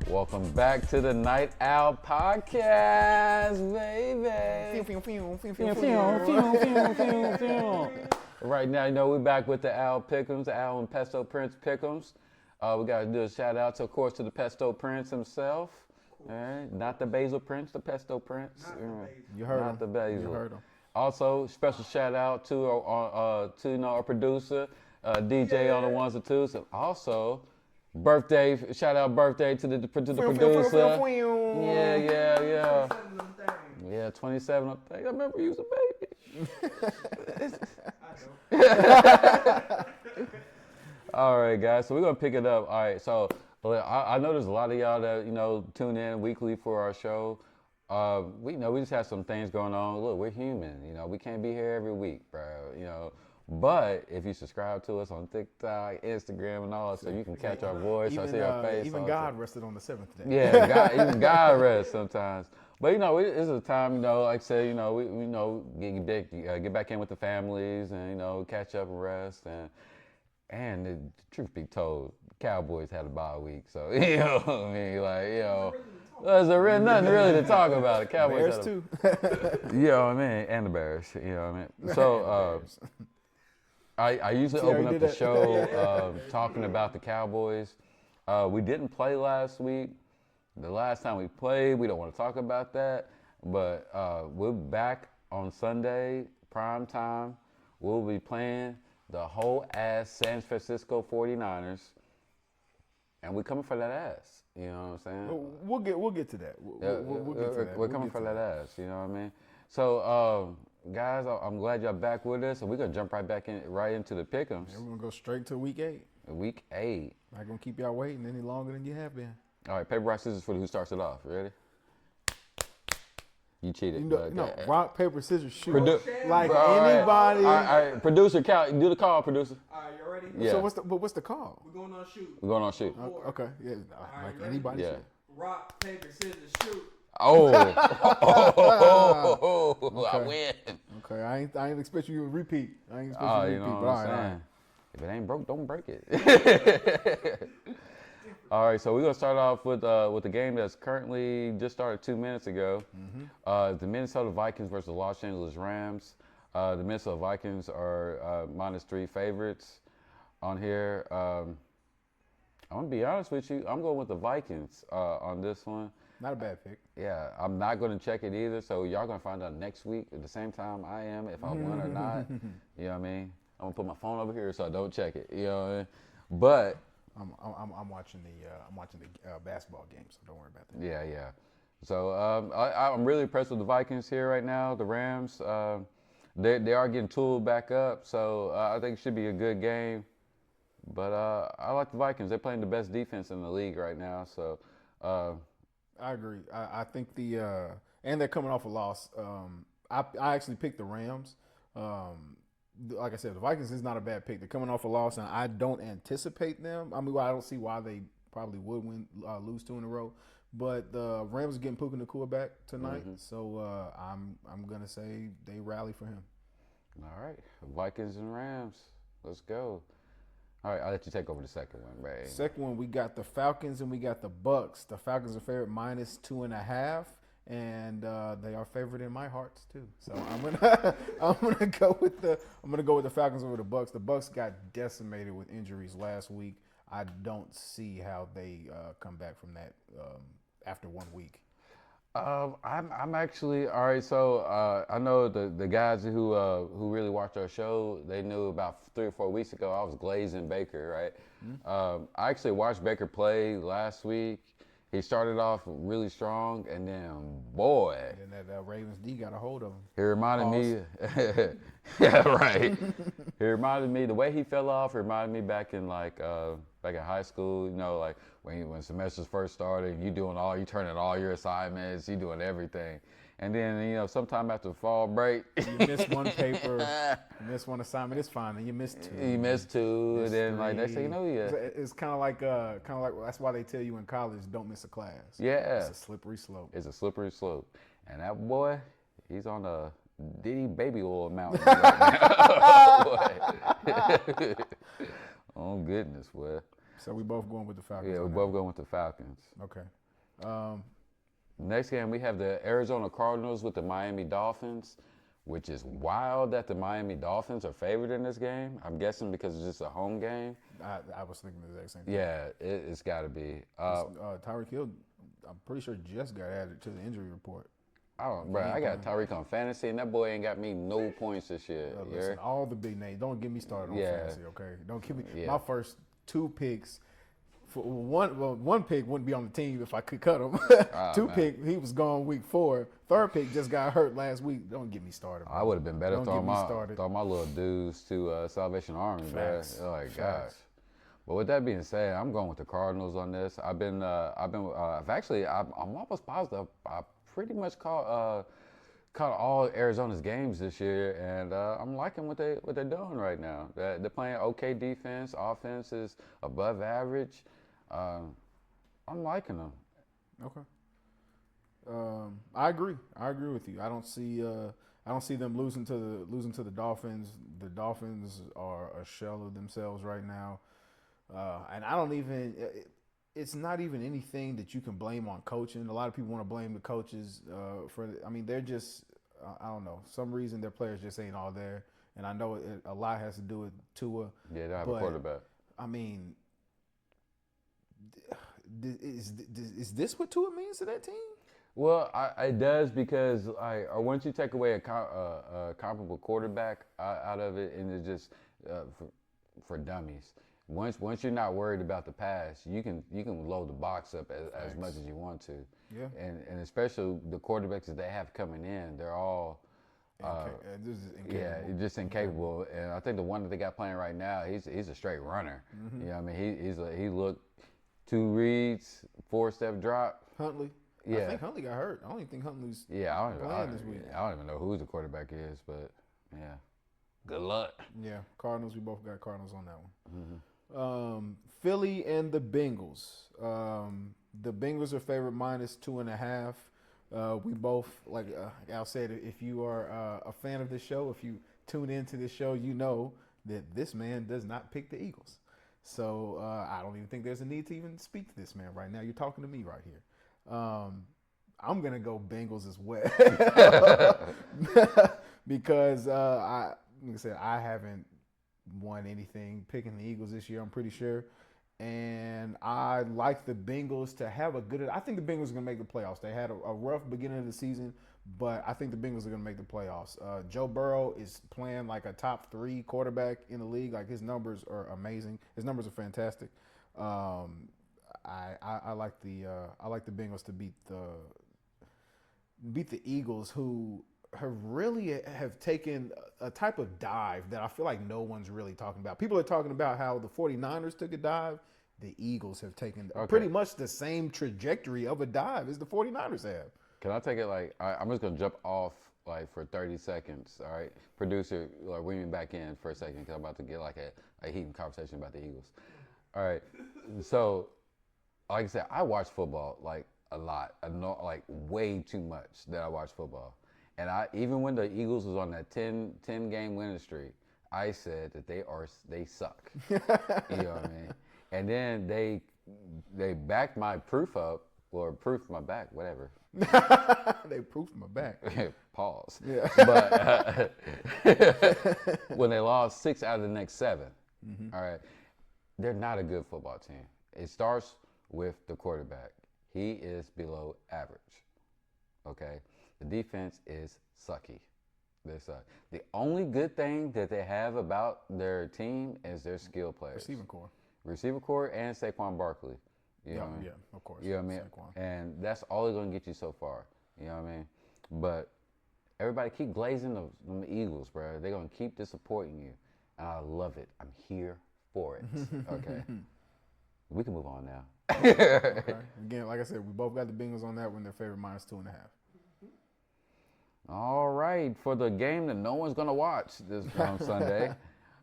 Welcome back to the Night Owl Podcast, baby. Right now, we're back with the Owl Pick'ems, the Owl and Pesto Prince Pick'ems. We got to do a shout out, of course, to the Pesto Prince himself. All right? Not the Basil Prince, the Pesto Prince. You heard Not him. the Basil. You heard him. Also, special shout out to our producer, DJ on the ones and twos, and also shout out birthday to the producer. Yeah, 27. I remember you was a baby. All right, guys. So we're gonna pick it up. All right. So I know there's a lot of y'all that tune in weekly for our show. We just have some things going on. Look, we're human. We can't be here every week, bro. But if you subscribe to us on TikTok, Instagram, and all that, so you can catch our voice or see our face. Even God rested on the seventh day. Yeah, even God rests sometimes. But it's a time, like I said, we get back in with the families and catch up and rest and the truth be told, Cowboys had a bye week, so you know what I mean, there's nothing really to talk about. The Cowboys Bears too. You know what I mean, and the Bears. You know what I mean. So I usually open up the show talking about the Cowboys. We didn't play last week. The last time we played, we don't want to talk about that. But we're back on Sunday, prime time. We'll be playing the whole ass San Francisco 49ers. And we're coming for that ass. You know what I'm saying? We'll get to that. We'll get to that. We're coming for that ass. You know what I mean? So, guys, I'm glad y'all back with us. And we're going to jump right into the pick'ems. Yeah, we're going to go straight to week 8. Week 8. Not going to keep y'all waiting any longer than you have been. All right, paper, rock, scissors for who starts it off. Ready? You cheated. Rock, paper, scissors, shoot. Anybody. All right. Producer, do the call, producer. All right, you ready? Yeah. So what's the call? We're going on shoot. We're going on shoot. Okay. Yeah. Right, Anybody. Yeah. Shoot. Rock, paper, scissors, shoot. Oh. Okay. I win. Okay. I ain't expect you to repeat. But all right. If it ain't broke, don't break it. All right, so we're gonna start off with the game that's currently just started 2 minutes ago. The Minnesota Vikings versus the Los Angeles Rams. The Minnesota Vikings are -3 favorites on here. I'm gonna be honest with you. I'm going with the Vikings on this one. Not a bad pick. Yeah, I'm not gonna check it either. So y'all gonna find out next week at the same time I am if I won or not. You know what I mean? I'm gonna put my phone over here so I don't check it. You know what I mean? But I'm watching the basketball game, so don't worry about that. Yeah. So I'm really impressed with the Vikings here right now. The Rams, they are getting tooled back up, so I think it should be a good game. But I like the Vikings. They're playing the best defense in the league right now. So I agree. I think and they're coming off a loss. I actually picked the Rams. Like I said, the Vikings is not a bad pick. They're coming off a loss, and I don't anticipate them. I mean, I don't see why they probably would lose 2 in a row. But the Rams are getting Puka Nacua back tonight, so I'm gonna say they rally for him. All right, Vikings and Rams. Let's go. All right, I'll let you take over the second one, man. Second one, we got the Falcons and we got the Bucks. The Falcons are favored -2.5. And they are favored in my hearts too. So I'm gonna go with the Falcons over the Bucks. The Bucks got decimated with injuries last week. I don't see how they come back from that after 1 week. I'm actually all right. So I know the guys who really watch our show. They knew about 3 or 4 weeks ago I was glazing Baker, right? I actually watched Baker play last week. He started off really strong, and then, boy. And then that Ravens D got a hold of him. He reminded me. Yeah, right. He reminded me, the way he fell off, reminded me back in back in high school, like when semesters first started, you turning all your assignments, you doing everything. And then, sometime after fall break. You miss one paper, you miss one assignment, it's fine. And you miss 2. You miss 2, and then next thing you know, It's kind of like that's why they tell you in college, don't miss a class. Yeah. It's a slippery slope. It's a slippery slope. And that boy, he's on a Diddy baby oil mountain right now. Oh, goodness, boy. So we both going with the Falcons. Yeah, we're both going with the Falcons. Okay. Next game, we have the Arizona Cardinals with the Miami Dolphins, which is wild that the Miami Dolphins are favored in this game. I'm guessing because it's just a home game. I was thinking the exact same thing. Yeah, it's got to be. Tyreek Hill, I'm pretty sure just got added to the injury report. I got Tyreek on fantasy, and that boy ain't got me no points this year. Listen, all the big names. Don't get me started on fantasy, okay? Don't give me my first 2 picks. One pick wouldn't be on the team if I could cut him. Pick, he was gone week 4. Third pick just got hurt last week. Don't get me started. Bro. I would have been better throwing my little dudes to Salvation Army, man. Oh my gosh. But with that being said, I'm going with the Cardinals on this. I'm almost positive. I pretty much caught all Arizona's games this year, and I'm liking what they're doing right now. They're playing okay defense. Offense is above average. I'm liking them. Okay. I agree. I agree with you. I don't see them losing to the Dolphins. The Dolphins are a shell of themselves right now, and I don't even. It's not even anything that you can blame on coaching. A lot of people want to blame the coaches they're just, I don't know, some reason their players just ain't all there. And I know a lot has to do with Tua. Yeah, they don't have a quarterback. I mean, is this what Tua means to that team? Well, it does because once you take away a comparable quarterback out of it, and it's just for dummies. Once you're not worried about the pass, you can load the box up as much as you want to. Yeah. And especially the quarterbacks that they have coming in, they're all just incapable. And I think the one that they got playing right now, he's a straight runner. Mm-hmm. You know what I mean? He looked 2 reads, 4-step drop. Huntley. Yeah. I think Huntley got hurt. I don't even think Huntley's playing this week. I don't even know who the quarterback is, but yeah. Good luck. Yeah, Cardinals. We both got Cardinals on that one. Mm-hmm. Philly and the Bengals. The Bengals are favored -2.5. We both, like Al said, if you are a fan of this show, if you tune into this show, you know that this man does not pick the Eagles. So I don't even think there's a need to even speak to this man right now. You're talking to me right here. I'm going to go Bengals as well. Because, like I said, I haven't won anything picking the Eagles this year, I'm pretty sure. And I like the Bengals to have I think the Bengals are going to make the playoffs. They had a rough beginning of the season, but I think the Bengals are going to make the playoffs. Joe Burrow is playing like a top 3 quarterback in the league. Like, his numbers are amazing. His numbers are fantastic. I like the Bengals to beat the Eagles, who have taken a type of dive that I feel like no one's really talking about. People are talking about how the 49ers took a dive. The Eagles have taken pretty much the same trajectory of a dive as the 49ers have. Can I take it I'm just going to jump off for 30 seconds, all right? Producer, bring me back in for a second because I'm about to get a heated conversation about the Eagles. All right, so like I said, I watch football a lot. I know way too much that I watch football. And even when the Eagles was on that 10-game winning streak, I said that they suck. You know what I mean? And then they backed my proof up, or proofed my back, whatever. They proofed my back. Pause. Yeah. But when they lost 6 out of the next 7, mm-hmm. All right, they're not a good football team. It starts with the quarterback. He is below average. Okay? The defense is sucky. They suck. The only good thing that they have about their team is their skill players. Receiver core and Saquon Barkley. You know what I mean? Yeah, of course. You know what I mean? Saquon. And that's all they're going to get you so far. You know what I mean? But everybody keep glazing the Eagles, bro. They're going to keep disappointing you. And I love it. I'm here for it. Okay? We can move on now. Okay. Again, like I said, we both got the Bengals on that one. They're favored -2.5. All right, for the game that no one's going to watch this on Sunday,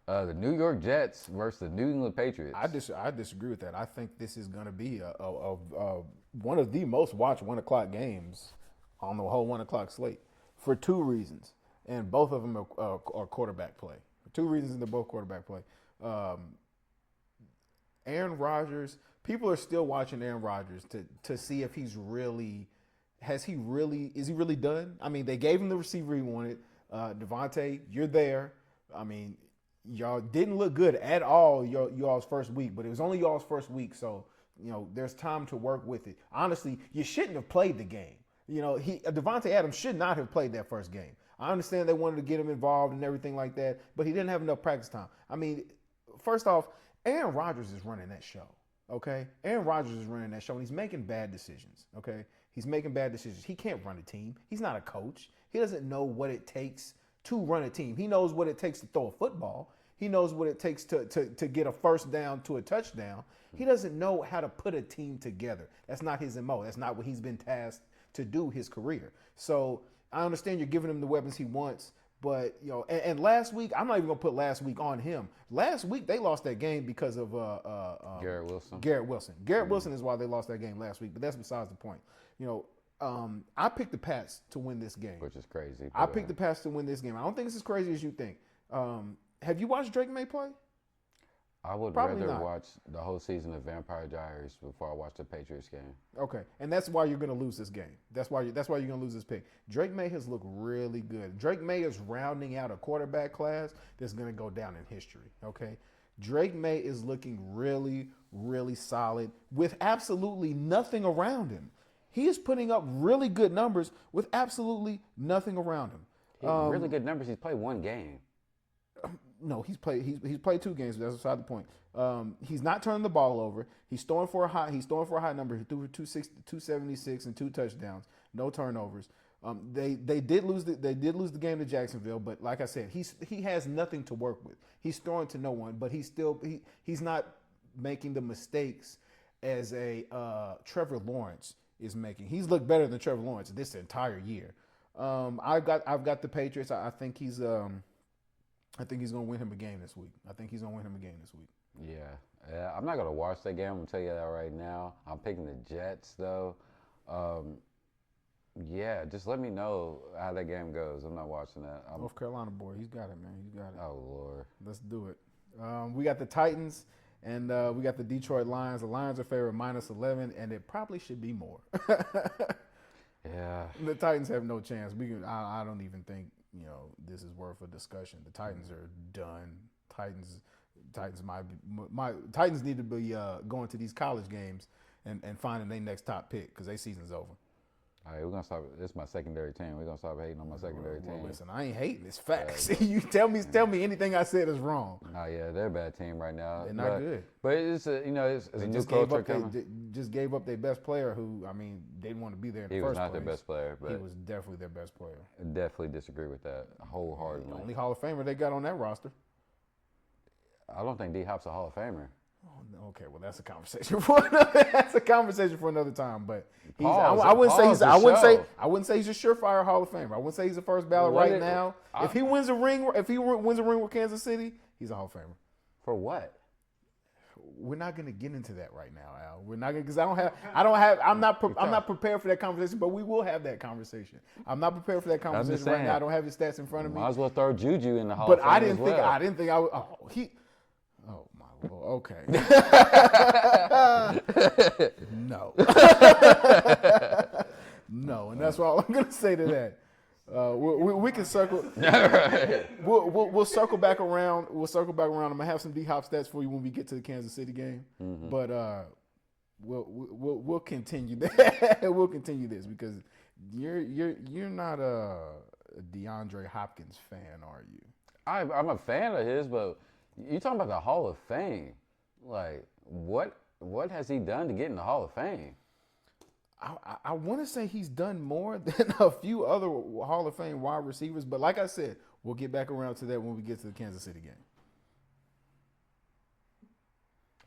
the New York Jets versus the New England Patriots. I disagree with that. I think this is going to be one of the most watched 1 o'clock games on the whole 1 o'clock slate for 2 reasons, and both of them are quarterback play. 2 reasons, and they're both quarterback play. Aaron Rodgers, people are still watching Aaron Rodgers to see if is he really done? I mean, they gave him the receiver he wanted. Devontae, you're there. I mean, y'all didn't look good at all y'all's first week, but it was only y'all's first week, so there's time to work with it. Honestly, you shouldn't have played the game. Devontae Adams should not have played that first game. I understand they wanted to get him involved and everything like that, but he didn't have enough practice time. I mean, first off, Aaron Rodgers is running that show, okay? Aaron Rodgers is running that show, and he's making bad decisions, okay? He's making bad decisions. He can't run a team. He's not a coach. He doesn't know what it takes to run a team. He knows what it takes to throw a football. He knows what it takes to get a first down to a touchdown. He doesn't know how to put a team together. That's not his MO. That's not what he's been tasked to do his career. So I understand you're giving him the weapons he wants, but and last week, I'm not even gonna put last week on him. Last week they lost that game because of Garrett Wilson. Garrett Wilson is why they lost that game last week, but that's besides the point. I picked the Pats to win this game, which is crazy. I picked the Pats to win this game. I don't think it's as crazy as you think. Have you watched Drake May play? I would Probably rather not. watch the whole season of Vampire Diaries before I watch the Patriots game. Okay, and that's why you're going to lose this game. That's why you're going to lose this pick. Drake May has looked really good. Drake May is rounding out a quarterback class that's going to go down in history. Okay, Drake May is looking really, really solid with absolutely nothing around him. He is putting up really good numbers with absolutely nothing around him. Really good numbers. He's played one game. No, he's played 2 games, but that's beside the point. He's not turning the ball over. He's throwing for a high number. He threw for 276 and 2 touchdowns, no turnovers. They did lose the game to Jacksonville, but like I said, he has nothing to work with. He's throwing to no one, but he's not making the mistakes as a Trevor Lawrence is making. He's looked better than Trevor Lawrence this entire year. I've got the Patriots. I think he's going to win him a game this week. Yeah. I'm not going to watch that game. I'm going to tell you that right now. I'm picking the Jets, though. Yeah, just let me know how that game goes. I'm not watching that. North Carolina boy, he's got it, man. He's got it. Oh, Lord. Let's do it. We got the Titans, and we got the Detroit Lions. The Lions are favored -11, and it probably should be more. Yeah. The Titans have no chance. I don't even think this is worth a discussion. The Titans are done. Titans need to be going to these college games and finding their next top pick because their season's over. All right, we're gonna stop. This is my secondary team. We're gonna stop hating on my secondary team. Listen, I ain't hating. It's facts. You tell me anything I said is wrong. Oh yeah, they're a bad team right now. They're not good. But it's a new culture coming. They just gave up their best player, who they didn't want to be there in the first place. He was not their best player, but he was definitely their best player. I definitely disagree with that wholeheartedly. The only Hall of Famer they got on that roster. I don't think D Hop's a Hall of Famer. Oh, okay, well that's a conversation for another time. But I wouldn't say he's a surefire Hall of Famer. I wouldn't say he's a first ballot now. If he wins a ring with Kansas City, he's a Hall of Famer. For what? We're not going to get into that right now, Al. We're not because I'm not prepared for that conversation. But we will have that conversation. I'm not prepared for that conversation right now. I don't have his stats in front of me. Might as well throw Juju in the Hall of Fame. But I didn't think I would. Oh my Lord. Okay. No. No, and that's all I'm going to say to that. We can circle. We'll circle back around. I'm gonna have some D-Hop stats for you when we get to the Kansas City game. Mm-hmm. But we'll continue that. We'll continue this because you're not a DeAndre Hopkins fan, are you? I'm a fan of his, but you're talking about the Hall of Fame. Like what has he done to get in the Hall of Fame? I want to say he's done more than a few other Hall of Fame wide receivers, but like I said, we'll get back around to that when we get to the Kansas City game.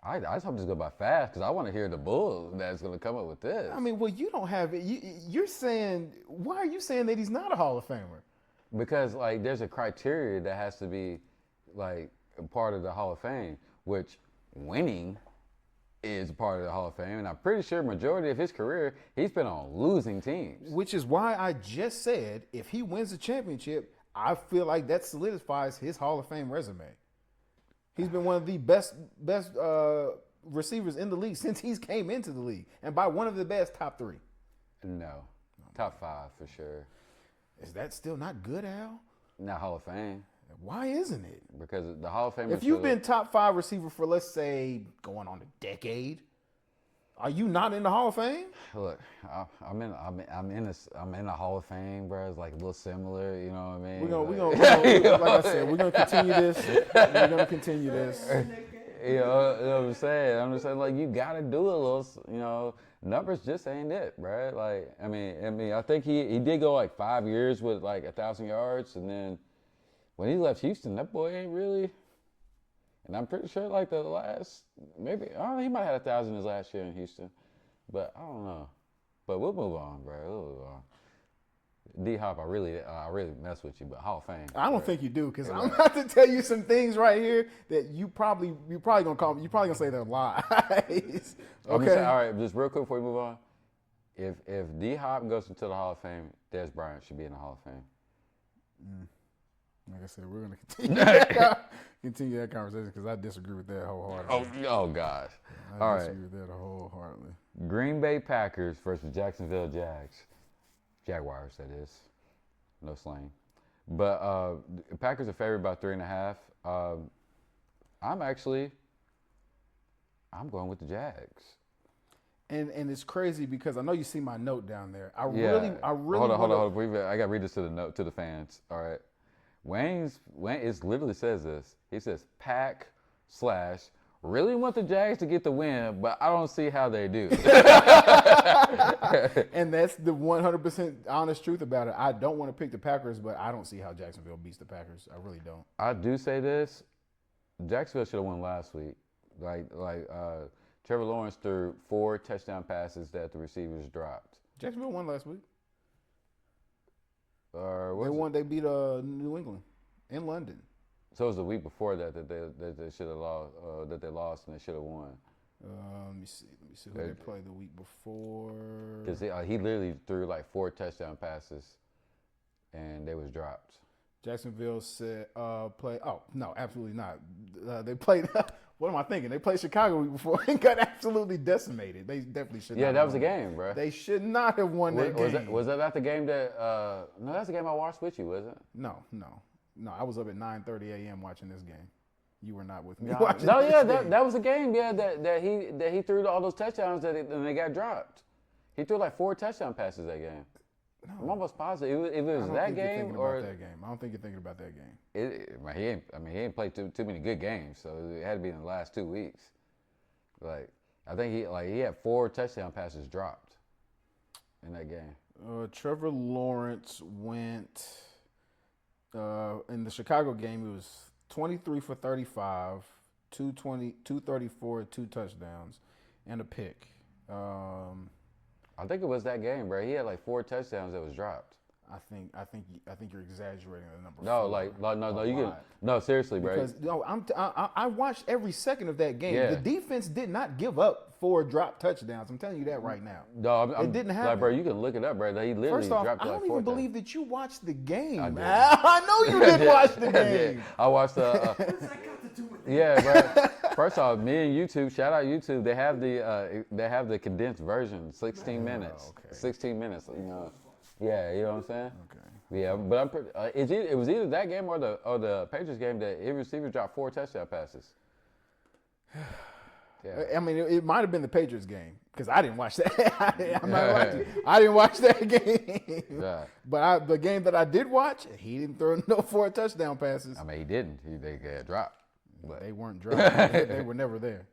I just hope this goes by fast because I want to hear the bull that's going to come up with this. I mean, well, you don't have it. You're saying, why are you saying that he's not a Hall of Famer? Because there's a criteria that has to be a part of the Hall of Fame, which winning is part of the Hall of Fame, and I'm pretty sure majority of his career he's been on losing teams. Which is why I just said if he wins the championship, I feel like that solidifies his Hall of Fame resume. He's been one of the best receivers in the league since he's came into the league, and by one of the best top 3. No, top 5 for sure. Is that still not good, Al? Not Hall of Fame. Why isn't it? Because the Hall of Fame. If you've been top 5 receiver for, let's say, going on a decade, are you not in the Hall of Fame? Look, I'm in the Hall of Fame, bro. It's like a little similar, you know what I mean? We're gonna like I said, we're gonna continue this. We're gonna continue this. You know what I'm saying? I'm just saying, like, you gotta do a little, you know. Numbers just ain't it, bro. Like, I mean, I think he did go like 5 years with like 1,000 yards, and then when he left Houston, that boy ain't really. And I'm pretty sure like the last, maybe, I don't know, he might have had 1,000 his last year in Houston. But I don't know. But we'll move on, bro. We'll move on. D-Hop, I really mess with you, but Hall of Fame. I don't think you do, because I'm about to tell you some things right here that you're probably gonna say they're lies. Okay. All right, just real quick before we move on. If D-Hop goes into the Hall of Fame, Dez Bryant should be in the Hall of Fame. Like I said, we're gonna continue that conversation because I disagree with that wholeheartedly. Oh gosh. I disagree with that wholeheartedly. Green Bay Packers versus Jacksonville Jaguars, that is. No slang. But Packers are favored by 3.5. I'm going with the Jags. And it's crazy because I know you see my note down there. I really Hold on. I got to read this to the fans. All right. Wayne literally says this. He says, Pack / really want the Jags to get the win, but I don't see how they do. And that's the 100% honest truth about it. I don't want to pick the Packers, but I don't see how Jacksonville beats the Packers. I really don't. I do say this. Jacksonville should have won last week. Trevor Lawrence threw 4 touchdown passes that the receivers dropped. Jacksonville won last week. They beat New England in London. So it was the week before that they should have lost. That they lost and they should have won. Let me see who they played the week before. Because he literally threw like 4 touchdown passes, and they was dropped. Jacksonville said play. Oh no, absolutely not. They played. What am I thinking? They played Chicago the week before and got absolutely decimated. They definitely should. Yeah, that was the game, bro. They should not have won that game. Was that not the game that? No, that's the game I watched with you, wasn't it? No. I was up at 9:30 a.m. watching this game. You were not with me. That was a game. Yeah, that he threw all those touchdowns and they got dropped. He threw like 4 touchdown passes that game. No. I'm almost positive if it was that game or that game. I don't think you're thinking about that game. He ain't played too many good games, so it had to be in the last 2 weeks. Like I think he had 4 touchdown passes dropped in that game. Trevor Lawrence went in the Chicago game. It was 23 for 35, 234, 2 touchdowns, and a pick. I think it was that game, bro. He had like 4 touchdowns that was dropped. I think you're exaggerating the number. No, seriously, bro. Because I watched every second of that game. Yeah. The defense did not give up 4 drop touchdowns. I'm telling you that right now. No, it didn't happen. Like, bro, you can look it up, bro. He literally First off, dropped I don't even believe that you watched the game. I did. I know you didn't watch the game. I watched the. What's that got to do with it? Yeah, bro. First off, me and YouTube, shout out YouTube. They have the condensed version, 16 minutes. Okay. 16 minutes. You know. Yeah, you know what I'm saying. Okay. Yeah, but I'm pretty. It was either that game or the Patriots game that his receiver dropped 4 touchdown passes. Yeah. I mean, it might have been the Patriots game because I didn't watch that. I didn't watch that game. Yeah. But the game that I did watch, he didn't throw no 4 touchdown passes. I mean, he didn't. They got dropped. But they weren't dropped. They were never there.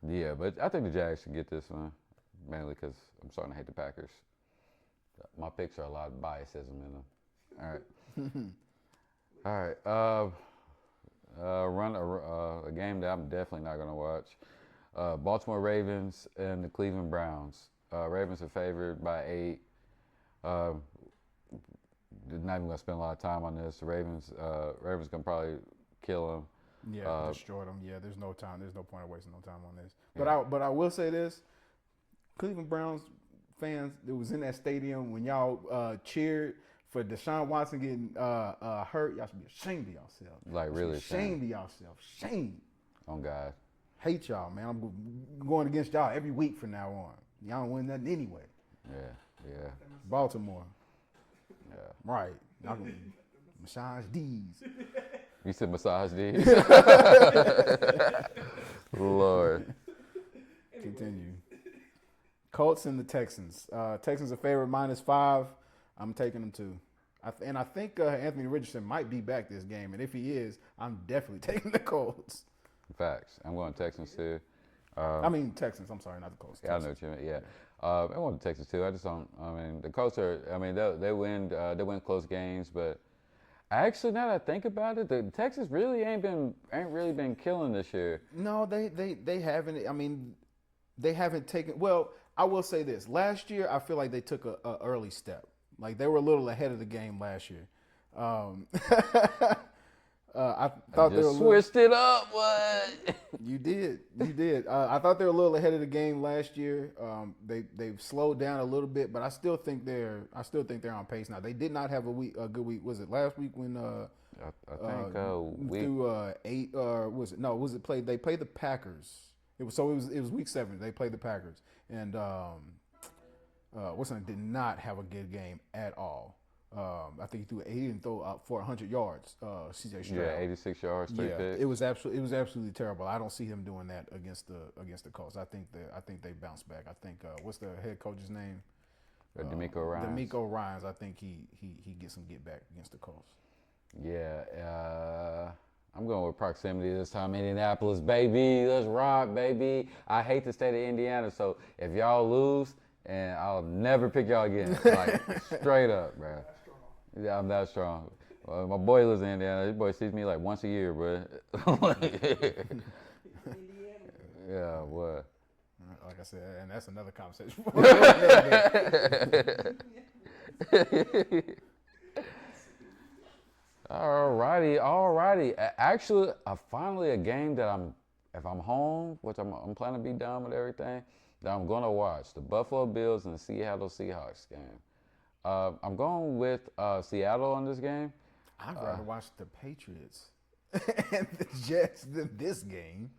Yeah, but I think the Jags should get this one, mainly because I'm starting to hate the Packers. My picks are a lot of biasism in them. All right. All right. Run a game that I'm definitely not going to watch. Baltimore Ravens and the Cleveland Browns. Ravens are favored by 8. Not even going to spend a lot of time on this. The Ravens can probably kill them. Yeah, destroy them. Yeah, there's no time. There's no point of wasting no time on this. But I will say this: Cleveland Browns fans that was in that stadium when y'all cheered for Deshaun Watson getting hurt, y'all should be ashamed of yourselves. Like really ashamed of yourselves. Shame. Oh God. Hate y'all, man. I'm going against y'all every week from now on. Y'all don't win nothing anyway. Yeah. Baltimore. Yeah. Right. Y'all gonna massage D's. You said massage these? Lord. Continue. Colts and the Texans. Texans are favored -5. I'm taking them too. I think Anthony Richardson might be back this game. And if he is, I'm definitely taking the Colts. Facts. I'm going Texans too. Texans. I'm sorry, not the Colts. Yeah, I know what you mean. Yeah. I want the Texans too. I just don't. I mean, the Colts are. I mean, they win. They win close games, but actually, now that I think about it, the Texans really ain't really been killing this year. No, they haven't. I mean, they haven't taken. Well, I will say this. Last year, I feel like they took a early step. Like they were a little ahead of the game last year. I thought they were switched it up. What? You did. I thought they were a little ahead of the game last year. They've slowed down a little bit, but I still think they're on pace now. They did not have a good week. Was it last week when I think week through 8 was it? No, was it played? They played the Packers. It was week 7. They played the Packers, and Wilson did not have a good game at all. I think he didn't throw out for 100 yards. CJ Stroud. Yeah, 86 yards, 3 picks. It was absolutely terrible. I don't see him doing that against the Colts. I think they bounce back. I think what's the head coach's name? D'Amico Ryans. D'Amico Ryans. I think he gets some get back against the Colts. Yeah, I'm going with proximity this time. Indianapolis, baby. Let's rock, baby. I hate the state of Indiana, so if y'all lose, and I'll never pick y'all again. Like, straight up, bro. Yeah, I'm that strong. My boy lives in Indiana. His boy sees me like once a year, bro. Yeah, what? Like I said, and that's another conversation. Alrighty. Actually, finally a game that if I'm home, which I'm planning to be done with everything, that I'm going to watch. The Buffalo Bills and the Seattle Seahawks game. I'm going with Seattle on this game. I'd rather watch the Patriots and the Jets than this game.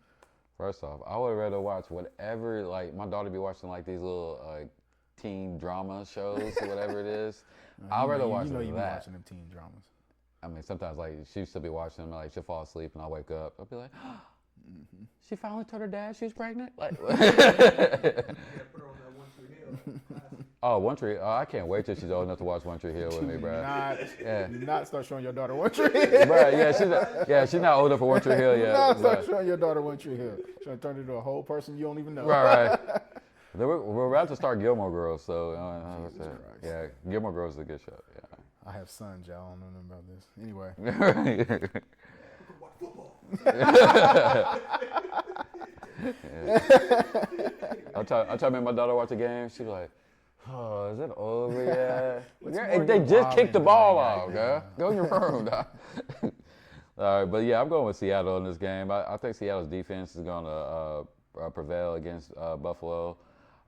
First off, I would rather watch whatever, like, my daughter be watching, like, these little teen drama shows or whatever it is. I'd rather watch that. You be watching them teen dramas. I mean, sometimes, like, she'll still be watching them, like, she'll fall asleep and I'll wake up. I'll be like, she finally told her dad she was pregnant? Like, oh, One Tree. Oh, I can't wait till she's old enough to watch One Tree Hill with me, bro. Do not start showing your daughter One Tree Hill. Bro, she's not old enough for One Tree Hill yet. Do not start showing your daughter One Tree Hill. She's going to turn into a whole person you don't even know. Right. We're about to start Gilmore Girls, so yeah, Gilmore Girls is a good show. Yeah. I have sons, y'all. I don't know nothing about this. Anyway. I try to make my daughter watch a game. She's like, "Oh, is it over yet?" They just kicked the ball off, girl. Go in your room, dog. All right, but yeah, I'm going with Seattle in this game. I think Seattle's defense is going to prevail against Buffalo.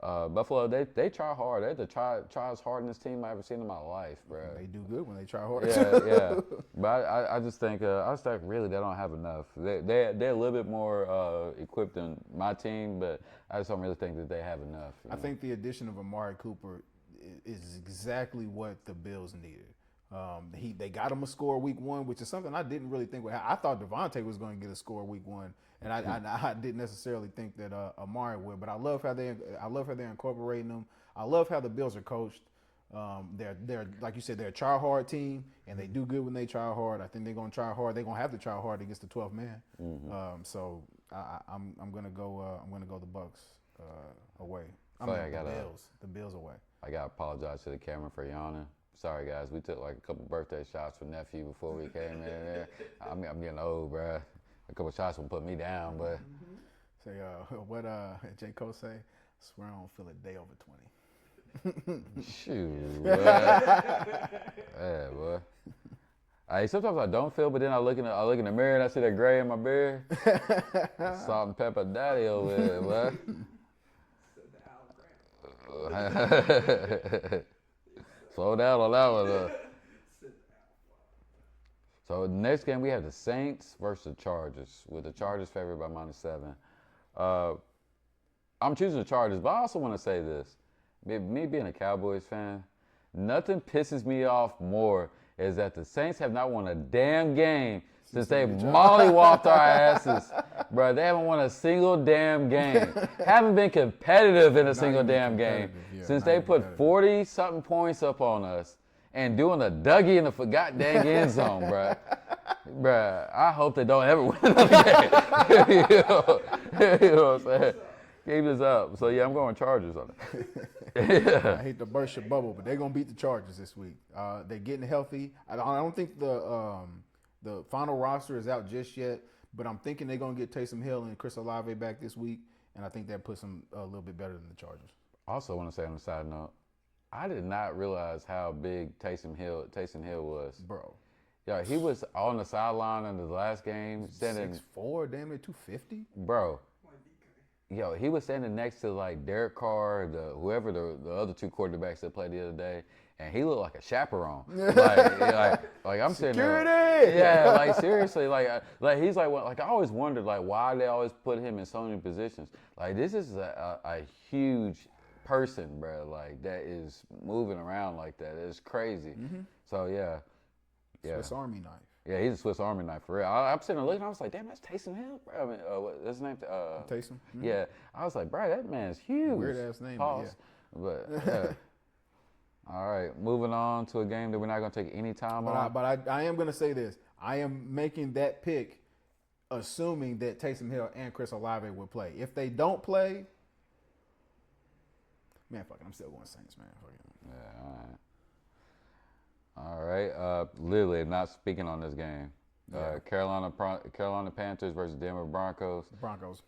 Buffalo, they try hard. They try as hard in this team I've ever seen in my life, bro. They do good when they try hard. Yeah. But I just think really they don't have enough. They're a little bit more equipped than my team, but I just don't really think that they have enough. I think the addition of Amari Cooper is exactly what the Bills needed. They got him a score week 1, which is something I didn't really think would happen. I thought Devontae was going to get a score week 1, and I didn't necessarily think that Amari would. But I love how they're incorporating him. I love how the Bills are coached. They're like you said, they're a try hard team, and they do good when they try hard. I think they're going to try hard. They're going to have to try hard against the 12th man. Mm-hmm. So I'm going to go the Bucks away. The Bills away. I got to apologize to the camera for yawning. Sorry, guys. We took like a couple birthday shots for nephew before we came in there. I'm getting old, bro. A couple shots will put me down, but. Say, what J. Cole say? I swear I don't feel a day over 20. Shoot, boy. Yeah, boy. Sometimes I don't feel, but then I look in the mirror and I see that gray in my beard. Salt and pepper daddy over there, boy. Slow down on that one. So the next game we have the Saints versus the Chargers, with the Chargers favored by -7. I'm choosing the Chargers, but I also want to say this. Me being a Cowboys fan, nothing pisses me off more is that the Saints have not won a damn game since they mollywopped our asses. Bro, they haven't won a single damn game. Haven't been competitive in a single damn game since they put 40-something points up on us and doing a Dougie in the goddamn end zone, bro. Bruh, I hope they don't ever win another game. you know what I'm saying? Keep this up. So, yeah, I'm going Chargers on it. I hate to burst your bubble, but they're going to beat the Chargers this week. They're getting healthy. I don't think the final roster is out just yet, but I'm thinking they're going to get Taysom Hill and Chris Olave back this week, and I think that puts them a little bit better than the Chargers. I also want to say on the side note, I did not realize how big Taysom Hill was. Bro. Yeah, he was on the sideline in the last game. 6'4", damn near 250. Bro. Yo, he was standing next to like Derek Carr, whoever the other two quarterbacks that played the other day, and he looked like a chaperone. like I'm sitting there. Security. Yeah, like seriously, like he's like I always wondered like why they always put him in so many positions. Like this is a huge person, bro. Like that is moving around like that. It's crazy. Mm-hmm. So yeah. Swiss Army knife. Yeah, he's a Swiss Army knife for real. I'm sitting there looking, I was like, damn, that's Taysom Hill, bro. I mean, what's his name? Taysom. Mm-hmm. Yeah, I was like, bro, that man's huge. Weird ass name. Pause. But yeah. All right, moving on to a game that we're not going to take any time on. But I am going to say this. I am making that pick assuming that Taysom Hill and Chris Olave will play. If they don't play, man, fuck it, I'm still going Saints, man. Fuck it. Yeah, all right. All right, literally not speaking on this game. Yeah. Carolina Panthers versus Denver Broncos. Broncos.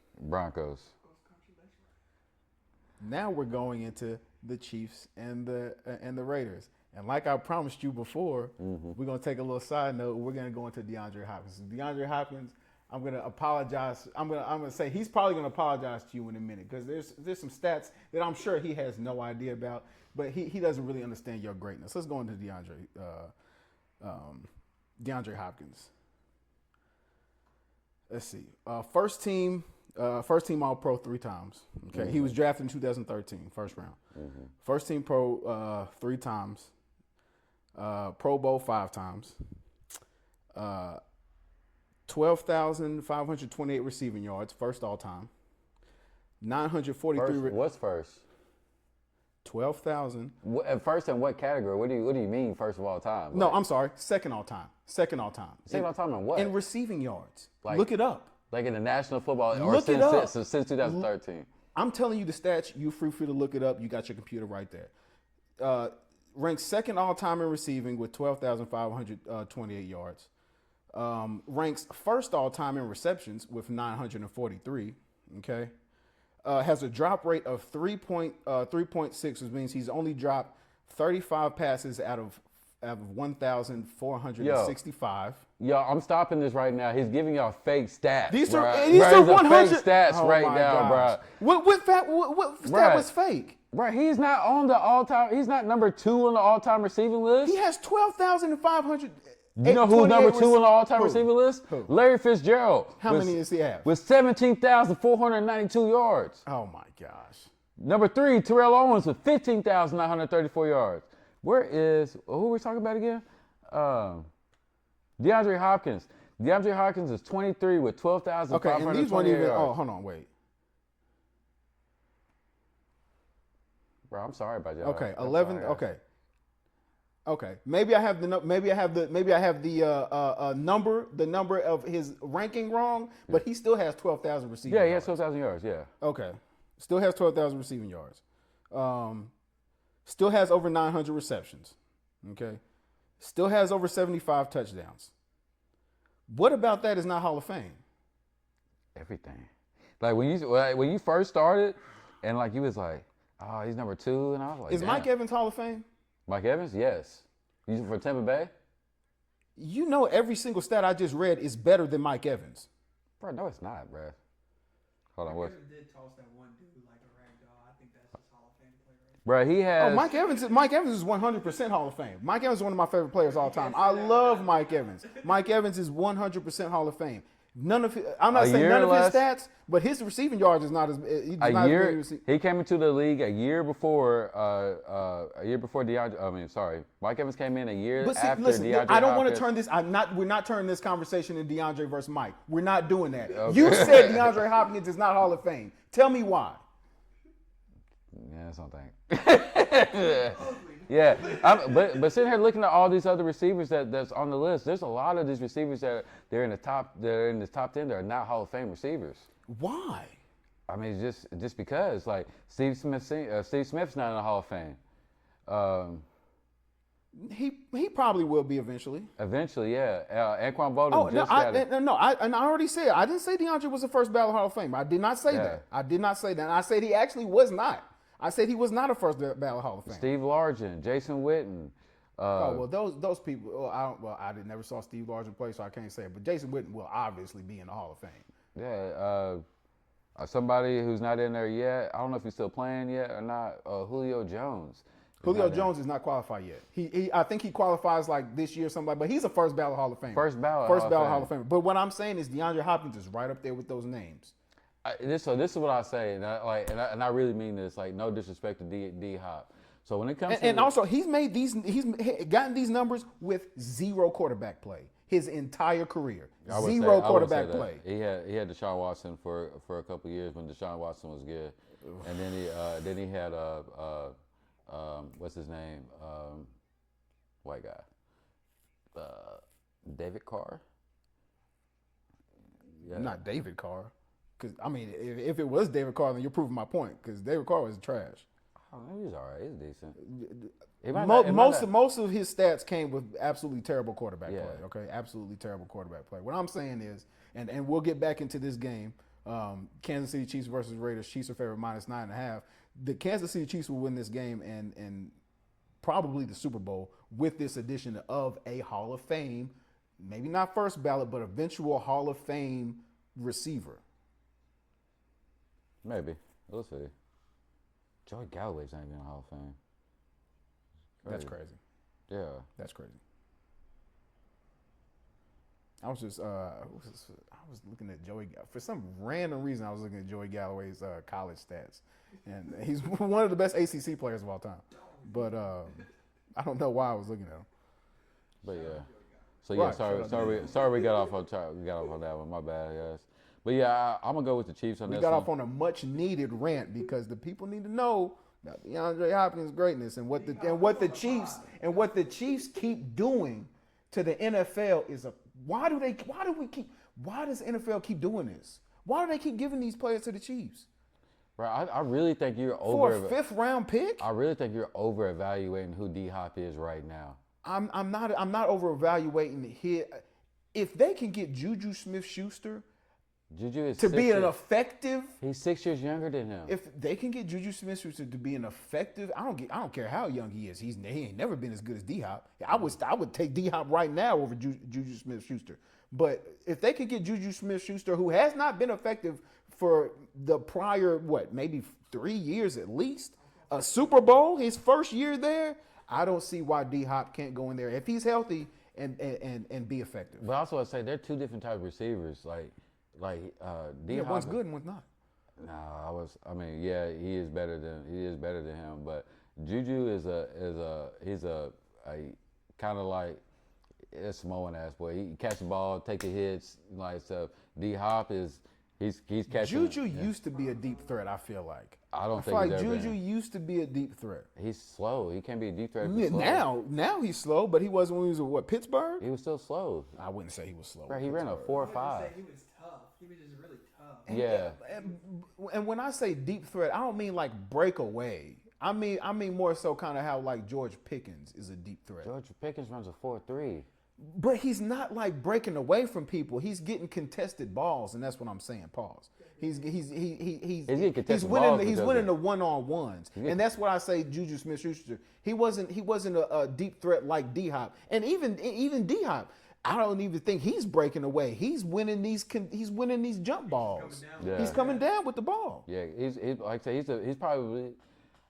Now we're going into the Chiefs and the Raiders. And like I promised you before, we're going to take a little side note. We're going to go into DeAndre Hopkins. DeAndre Hopkins, I'm going to apologize. I'm going to say he's probably going to apologize to you in a minute because there's some stats that I'm sure he has no idea about. But he doesn't really understand your greatness. Let's go into DeAndre Hopkins. Let's see. First team All-Pro 3 times. Okay, he was drafted in 2013, first round. First team Pro 3 times. Pro Bowl 5 times. 12,528 receiving yards, first all time. 943. What's first? 12,000. First in what category? What do you mean first of all time? No, I'm sorry. Second all time. Second all time in what? In receiving yards. Look it up. Like in the National Football look it up. Since 2013. I'm telling you the stats. You're free to look it up. You got your computer right there. Ranked second all time in receiving with 12,528 yards. Ranks first all time in receptions with 943. Okay. Has a drop rate of 3.6, which means he's only dropped 35 passes out of 1,465. Yo, I'm stopping this right now. He's giving y'all fake stats. These are 100 fake stats right now, gosh. bro. What stat was fake? Bro, he's not on the all-time. He's not number 2 on the all-time receiving list. He has 12,500. You know who's number 2 on the all-time receiving list? Who? Larry Fitzgerald. How many does he have? With 17,492 yards. Oh, my gosh. Number 3, Terrell Owens with 15,934 yards. Who are we talking about again? DeAndre Hopkins. DeAndre Hopkins is 23 with 12,528 yards. Okay, and these weren't even, yards. hold on, wait. Bro, I'm sorry about y'all. Okay, 11, okay. Maybe I have the number of his ranking wrong, but he still has 12,000 receiving yards. Yeah, he has 12,000 yards, yeah. Okay. Still has 12,000 receiving yards. Still has over 900 receptions. Okay. Still has over 75 touchdowns. What about that is not Hall of Fame? Everything. Like when you first started and like you was like, oh, he's number 2, and I was like, is damn. Mike Evans Hall of Fame? Mike Evans? Yes. You for Tampa Bay? You know every single stat I just read is better than Mike Evans. Bro, no, it's not, bro. Hold on, Mike Evans did toss that one dude like a rag doll. I think that's his Hall of Fame player. Bro, he has. Oh, Mike Evans is 100% Hall of Fame. Mike Evans is one of my favorite players all time. I love Mike Evans. Mike Evans is 100% Hall of Fame. I'm not saying none of his less- stats, but his receiving yards is not as. He's A not year, as he came into the league a year before DeAndre. Mike Evans came in a year But see, after listen, DeAndre. I don't want to Hopkins. turn this. We're not turning this conversation in DeAndre versus Mike. We're not doing that. You said DeAndre Hopkins is not Hall of Fame. Tell me why. Yeah, that's something. Yeah, but sitting here looking at all these other receivers that's on the list, there's a lot of these receivers that they're in the top 10 that are not Hall of Fame receivers. Why? I mean, just because like Steve Smith's not in the Hall of Fame. He probably will be eventually. Eventually, yeah. Anquan Bolden Oh just no! got it. I already said I didn't say DeAndre was the first ballot Hall of Fame. I did not say Yeah. that. I did not say that. I said he actually was not. I said he was not a first ballot Hall of Fame. Steve Largent, Jason Witten. Well, those people. I never saw Steve Largent play, so I can't say it. But Jason Witten will obviously be in the Hall of Fame. Yeah, somebody who's not in there yet. I don't know if he's still playing yet or not. Julio Jones. Julio Jones is not qualified yet. I think he qualifies like this year, something like. But he's a first ballot Hall of Fame. First ballot Hall of Fame. But what I'm saying is DeAndre Hopkins is right up there with those names. This is what I say, and I really mean this. Like, no disrespect to D Hop. So when it comes to also he's gotten these numbers with zero quarterback play his entire career. Zero quarterback play. He had Deshaun Watson for a couple of years when Deshaun Watson was good, and then he had what's his name, white guy, David Carr. Yeah. Not David Carr. Because, I mean, if it was David Carr, then you're proving my point. Because David Carr was trash. Oh, he's all right. He's decent. Most of his stats came with absolutely terrible quarterback play. Okay, absolutely terrible quarterback play. What I'm saying is, and we'll get back into this game, Kansas City Chiefs versus Raiders. Chiefs are favored -9.5. The Kansas City Chiefs will win this game and probably the Super Bowl with this addition of a Hall of Fame, maybe not first ballot, but eventual Hall of Fame receiver. Maybe. We'll see. Joey Galloway's not even in the Hall of Fame. That's crazy. Yeah. That's crazy. I was looking at Joey, for some random reason I was looking at Joey Galloway's college stats. And he's one of the best ACC players of all time. But I don't know why I was looking at him. But yeah. So yeah, right, sorry we got off on that one. My bad, guys. But yeah, I'm gonna go with the Chiefs on this. We got off on a much needed rant because the people need to know about DeAndre Hopkins' greatness and what the Chiefs keep doing to the NFL is why does the NFL keep doing this? Why do they keep giving these players to the Chiefs? Right, I really think you're for a 5th round pick. I really think you're over evaluating who D Hop is right now. I'm not over evaluating here. If they can get Juju Smith-Schuster. Juju is to be an effective. He's 6 years younger than him. If they can get Juju Smith-Schuster to be an effective, I don't care how young he is. He ain't never been as good as D-Hop. I would take D-Hop right now over Juju Smith-Schuster. But if they could get Juju Smith-Schuster, who has not been effective for the prior maybe 3 years at least, a Super Bowl, his first year there, I don't see why D-Hop can't go in there if he's healthy and be effective. But also I say they're two different types of receivers. D-Hop, one's good and one's not. He is better than him. But Juju he's a kind of like a Samoan ass boy. He catch the ball, take the hits, like stuff. D-Hop he's catching. Juju used to be a deep threat. I feel like. I don't think like he's ever Juju been. used to be a deep threat. He's slow. He can't be a deep threat. Now he's slow, but he wasn't when he was at Pittsburgh. He was still slow. I wouldn't say he was slow. Right, he ran a 4.5. He was tough. He was just really tough. Yeah. And when I say deep threat, I don't mean like breakaway. I mean more so kind of how like George Pickens is a deep threat. George Pickens runs a 4.3. But he's not like breaking away from people. He's getting contested balls, and that's what I'm saying. Pause. He's winning the one-on-ones, and that's what I say. Juju Smith-Schuster. He wasn't a deep threat like D-Hop, and even D-Hop. I don't even think he's breaking away. He's winning these jump balls. He's coming down with the ball. Yeah, he's like I say, he's probably.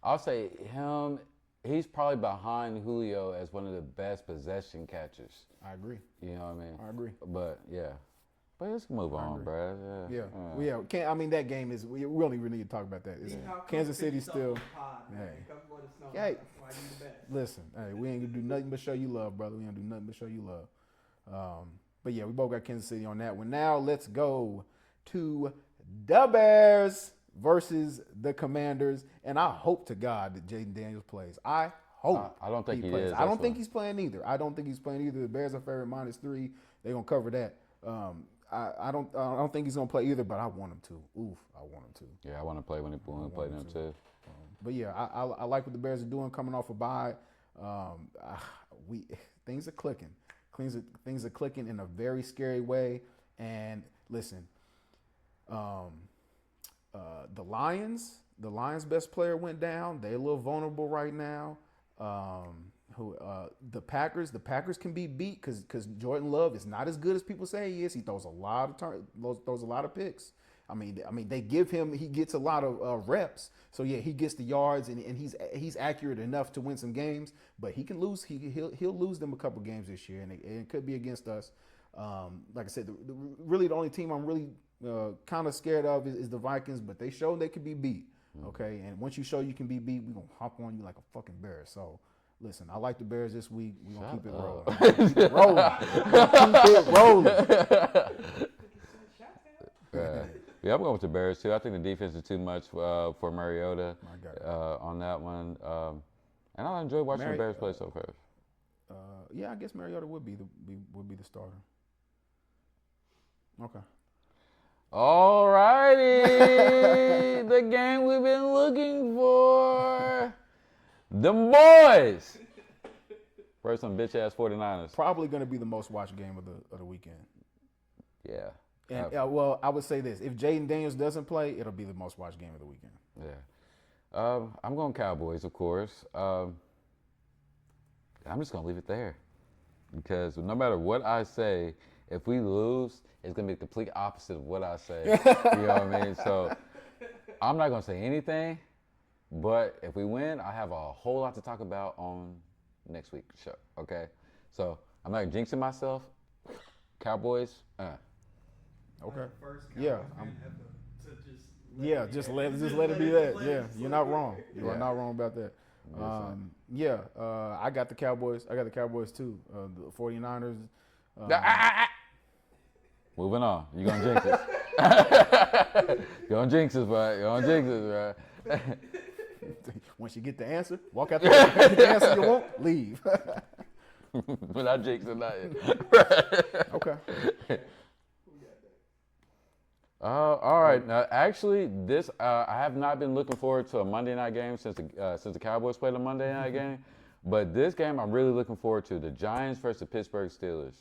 I'll say him. He's probably behind Julio as one of the best possession catchers. I agree. You know what I mean? I agree. But But let's move on, bro. Yeah. Can't. I mean, that game is. We don't even need to talk about that. It's Kansas City still. Hey, listen. Hey, we ain't gonna do nothing but show you love, brother. We ain't gonna do nothing but show you love. But yeah, we both got Kansas City on that one. Now let's go to the Bears versus the Commanders, and I hope to God that Jaden Daniels plays. I hope. I don't think he plays. is. I don't think he's playing either. I don't think he's playing either. The Bears are favorite -3. They're gonna cover that. I don't think he's gonna play either, but I want him to. Oof, I want him to. Yeah, I want to play when he play them too. But yeah, I like what the Bears are doing coming off a bye. Things are clicking. Things are clicking in a very scary way. And listen, the Lions' best player went down. They're a little vulnerable right now. The Packers can be beat because Jordan Love is not as good as people say he is. He throws a lot of picks. I mean, they give him, he gets a lot of reps. So yeah, he gets the yards and he's accurate enough to win some games. But he can lose. He'll lose them a couple games this year, and it could be against us. Like I said, really the only team I'm really kind of scared of is the Vikings. But they showed they could be beat. Okay, and once you show you can be beat, we're gonna hop on you like a fucking bear. So. Listen, I like the Bears this week. We're going to keep it rolling. Keep it rolling. Yeah, I'm going with the Bears, too. I think the defense is too much for Mariota on that one. And I enjoy watching the Bears play so far. Yeah, I guess Mariota would be the starter. Okay. All righty. The game we've been looking for. The boys versus some bitch ass 49ers. Probably going to be the most watched game of the weekend. Yeah. And well, I would say this: if Jaden Daniels doesn't play, it'll be the most watched game of the weekend. Yeah. I'm going Cowboys, of course. I'm just going to leave it there because no matter what I say, if we lose, it's going to be the complete opposite of what I say. You know what I mean? So I'm not going to say anything. But if we win, I have a whole lot to talk about on next week's show, okay? So I'm not jinxing myself. Cowboys, Okay. Just let it be that. Yeah, you're not wrong. You are not wrong about that. I got the Cowboys. I got the Cowboys too. The 49ers. Moving on. You're going to jinx us. You're going to jinx us, bro. You're going to jinx us, bro. Once you get the answer, walk out there. Get the answer you want, leave. Without jinxing nothing. Okay. All right. Now, actually, this I have not been looking forward to a Monday night game since the Cowboys played a Monday night game. But this game I'm really looking forward to: the Giants versus the Pittsburgh Steelers.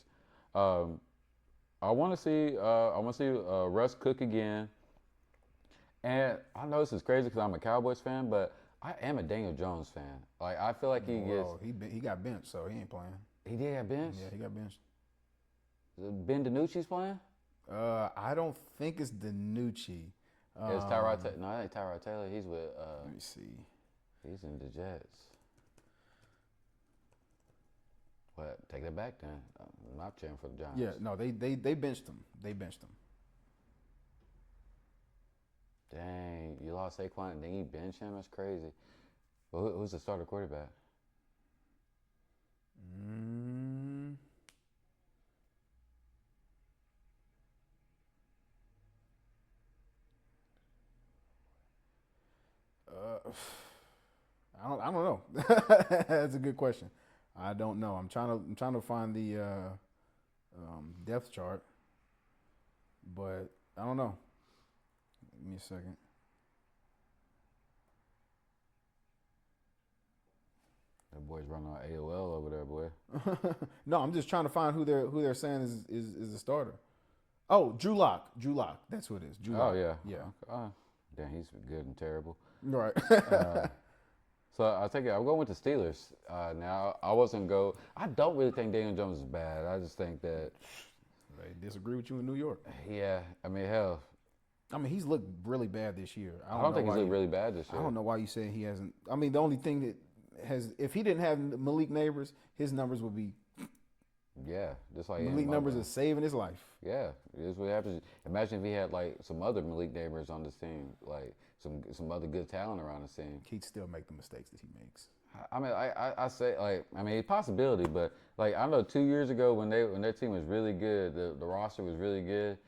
I want to see Russ cook again. And I know this is crazy because I'm a Cowboys fan, but I am a Daniel Jones fan. Like I feel like he got benched, so he ain't playing. He did get benched? Yeah, he got benched. Ben DiNucci's playing? I don't think it's DiNucci. It's Tyrod Taylor. No, it ain't Tyrod Taylor. He's with let me see. He's in the Jets. What? Take that back then. I'm not cheering for the Giants. Yeah, no, they benched him. They benched him. Dang, you lost Saquon and then you bench him? That's crazy. Well, who's the starter quarterback? I don't know. That's a good question. I don't know. I'm trying to find the depth chart, but I don't know. Give me a second. That boy's running on AOL over there, boy. No, I'm just trying to find who they're saying is the starter. Oh, Drew Lock. Drew Lock. That's who it is. Drew Lock. Oh yeah. Yeah. Damn, he's good and terrible. Right. So I'll take it. I'm going with the Steelers. Now I wasn't go. I don't really think Daniel Jones is bad. I just think that they disagree with you in New York. Yeah. I mean, hell. I mean, he's looked really bad this year. I don't think he's looked really bad this year. I don't know why you say he hasn't. I mean, the only thing that if he didn't have Malik Neighbors, his numbers would be Yeah, just like Malik numbers is saving his life. Yeah, it's what happens. Imagine if he had like some other Malik neighbors on this team, like some other good talent around the team. He'd still make the mistakes that he makes. I mean, I say like a possibility, but like I know 2 years ago when their team was really good, the roster was really good.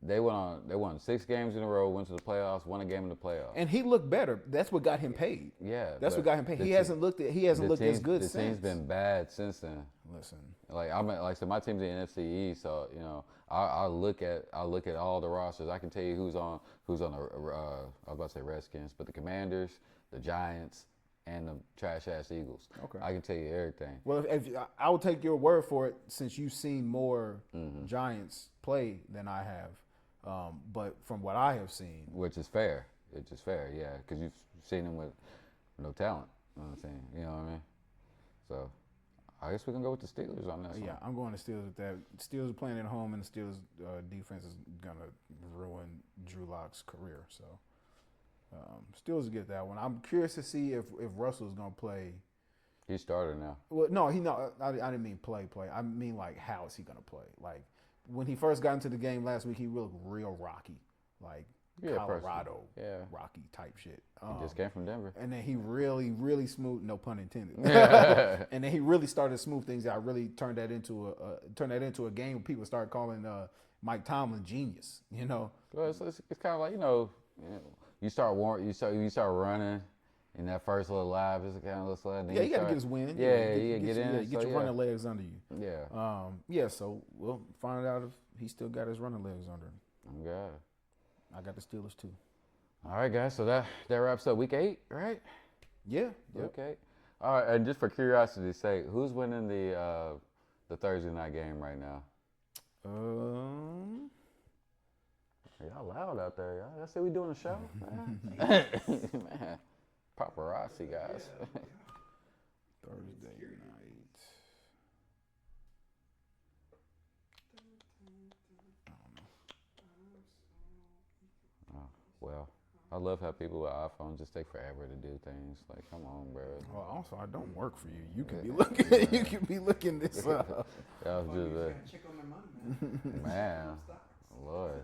They won 6 games in a row, went to the playoffs, won a game in the playoffs. And he looked better. That's what got him paid. Yeah, that's what got him paid. He hasn't looked as good since. The team's been bad since then. Listen, like so my team's in the NFC East, so you know I look at all the rosters. I can tell you who's on the I was about to say Redskins, but the Commanders, the Giants, and the trash ass Eagles. Okay, I can tell you everything. Well, if I will take your word for it, since you've seen more Giants play than I have. But from what I have seen, which is fair, yeah, because you've seen them with no talent. You know what I'm saying? You know what I mean? So I guess we can go with the Steelers on that. Yeah, I'm going to Steelers with that. Steelers are playing at home, and the Steelers defense is gonna ruin Drew Lock's career. So Steelers get that one. I'm curious to see if Russell's gonna play. He started now. Well, no, I didn't mean play. I mean like how is he gonna play? Like when he first got into the game last week, he looked real rocky, like Colorado, rocky type shit. He just came from Denver, and then he really, really smooth. No pun intended. And then he really started to smooth things out. Really turned that into a game where people started calling Mike Tomlin genius. You know, well, it's kind of like you start running. In that first little live, it's kind of looks like. Yeah, you got to get his win. Yeah, you get in. Get your running legs under you. Yeah. So we'll find out if he still got his running legs under him. Oh, God. I got the Steelers too. All right, guys. So that wraps up week 8, right? Yeah. Yep. Okay. All right. And just for curiosity's sake, who's winning the Thursday night game right now? Y'all loud out there, y'all. Y'all say we doing a show, man. Man. Paparazzi, guys. Thursday night. Oh, well, I love how people with iPhones just take forever to do things. Like, come on, bro. Well, also, I don't work for you. You can be looking. You can be looking this up. Y'all just check on my money, man, Lord.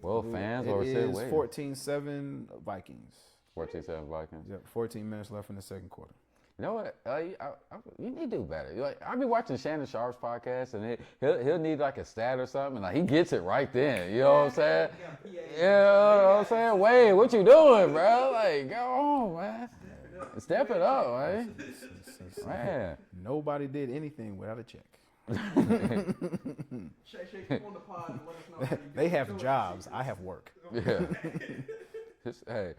Well, fans, or sit waiting. It is 14-7 Vikings. 14-7 Vikings. Yep, 14 minutes left in the second quarter. You know what? You need to do better. Like, I be watching Shannon Sharp's podcast, and he'll need like a stat or something, and like he gets it right then. You know what I'm saying? You know what I'm saying? Wait, what you doing, bro? Like, go on, man. Step it up, man. Man. Nobody did anything without a check. They have jobs. I have work. Yeah. Hey,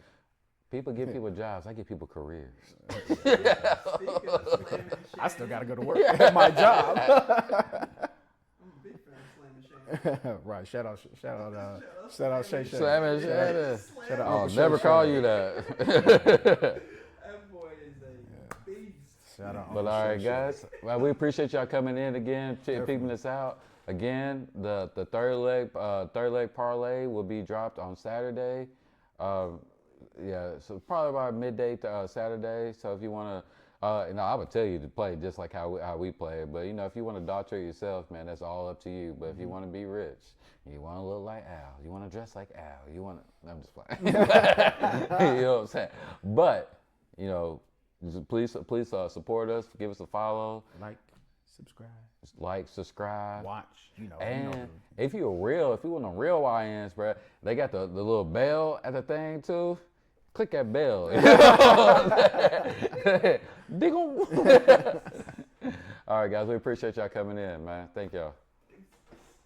people give people jobs. I give people careers. I still got to go to work at my job. I'm a big fan of Slam and Shannon. Right. Shout out Shay Shay. Slam and Shannon. Shout out I'll Uncle never Shay call Shay. you that. That boy is a beast. Shout out But Uncle all Shay right, Shay. guys. Well, we appreciate y'all coming in again, peeping this out. Again, the third leg parlay will be dropped on Saturday. Yeah, so probably about midday Saturday. So if you want to, I would tell you to play just like how we play it. But if you want to doctor yourself, man, that's all up to you. But if you want to be rich, you want to look like Al, you want to dress like Al, you want to. I'm just playing. You know what I'm saying? But please support us. Give us a follow. Like, subscribe, watch. And if you want a real YNs, bro, they got the little bell at the thing too. Click that bell. Dig 'em. All right, guys, we appreciate y'all coming in, man. Thank y'all.